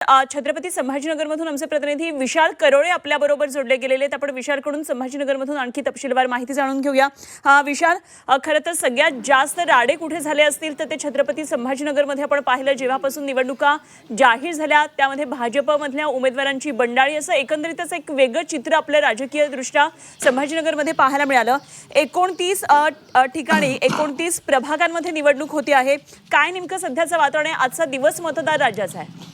छत्रपती संभाजीनगरमधून आमचे प्रतिनिधी विशाल करोळे आपल्याबरोबर जोडले गेलेले आहेत। आपण विशालकडून संभाजीनगरमधून आणखी तपशीलवार माहिती जाणून घेऊया। विशाल, खरं तर सगळ्यात जास्त राडे कुठे झाले असतील तर ते छत्रपती संभाजीनगरमध्ये आपण पाहिलं। जेव्हापासून निवडणुका जाहीर झाल्या त्यामध्ये भाजपमधल्या उमेदवारांची बंडाळी, असं एकंदरीतच एक वेगळं चित्र आपल्या राजकीय दृष्ट्या संभाजीनगरमध्ये पाहायला मिळालं। 29 ठिकाणी 29 प्रभागांमध्ये निवडणूक होती आहे। काय नेमकं सध्याचं वातावरण आहे? आजचा दिवस मतदार राज्याचा आहे।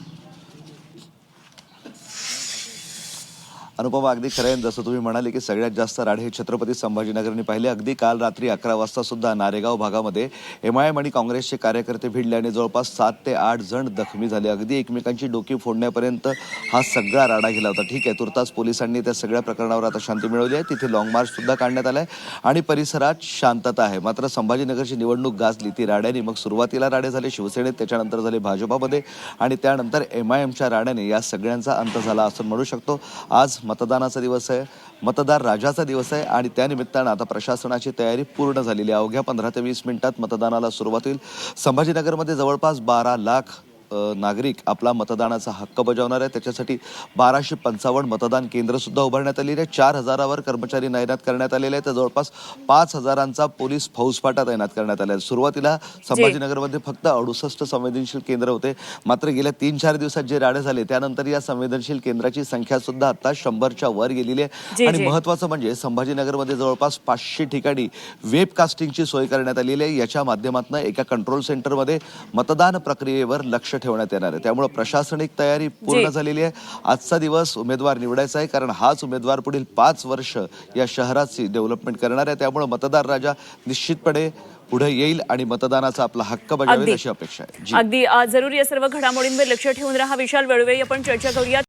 अनुपमा, अगदी खरं आहे। जसं तुम्ही म्हणाले की सगळ्यात जास्त राडे हे छत्रपती संभाजीनगरने पाहिले। अगदी काल रात्री 11 वाजता सुद्धा नारेगाव भागामध्ये एमआयएम आणि काँग्रेसचे कार्यकर्ते भिडले आणि जवळपास 7 ते 8 जण जखमी झाले। अगदी एकमेकांची डोकी फोडण्यापर्यंत हा सगळा राडा गेला होता। ठीक आहे, तुर्तास पोलिसांनी त्या सगळ्या प्रकरणावर आता शांती मिळवली आहे। तिथे लॉंग मार्च सुद्धा काढण्यात आलाय आणि परिसरात शांतता आहे। मात्र संभाजीनगरची निवडणूक गाजली ती राड्याने। मग सुरुवातीला राडे झाले शिवसेनेत, त्याच्यानंतर झाले भाजपामध्ये आणि त्यानंतर एमआयएमच्या राड्याने या सगळ्यांचा अंत झाला असं म्हणू शकतो। आज मतदानाचा दिवस आहे, मतदार राजाचा दिवस आहे आणि त्यानिमित्तानं आता प्रशासनाची तयारी पूर्ण झालेली आहे। अवघ्या 15 ते 20 मिनिटात मतदानाला सुरुवात होईल। संभाजीनगरमध्ये जवळपास 12 लाख नागरिक आपला मतदानाचा हक्क बजावणार आहे। त्याच्यासाठी 1255 मतदान केंद्र सुद्धा उभारण्यात आलेले आहे। 4000वर कर्मचारी तैनात करण्यात आलेले आहेत। तर जवळपास 5000चा पोलीस फौजफाटा तैनात करण्यात आला आहे। सुरुवातीला संभाजीनगरमध्ये फक्त 68 संवेदनशील केंद्र होते, मात्र गेल्या 3-4 दिवसात जे राडे झाले त्यानंतर या संवेदनशील केंद्राची संख्या सुद्धा आता 100च्या वर गेलेली आहे। आणि महत्त्वाचं म्हणजे संभाजीनगरमध्ये जवळपास 500 ठिकाणी वेब कास्टिंगची सोय करण्यात आलेली आहे। याच्या माध्यमातून एका कंट्रोल सेंटरमध्ये मतदान प्रक्रियेवर लक्ष ठेवण्यात येणार आहे। त्यामुळे प्रशासनिक तयारी पूर्ण झालेली आहे। आजचा दिवस उमेदवार निवडायचा आहे, कारण हाच उमेदवार पुढील 5 वर्ष या शहराची डेव्हलपमेंट करणार आहे। त्यामुळे मतदार राजा निश्चितपणे पुढे येईल आणि मतदानाचा आपला हक्क बजावेल अशी अपेक्षा आहे। अगदी जरूर या सर्व घडामोडींवर लक्ष ठेवून रहा। विशाल, वेळोवेळी आपण चर्चा करूया।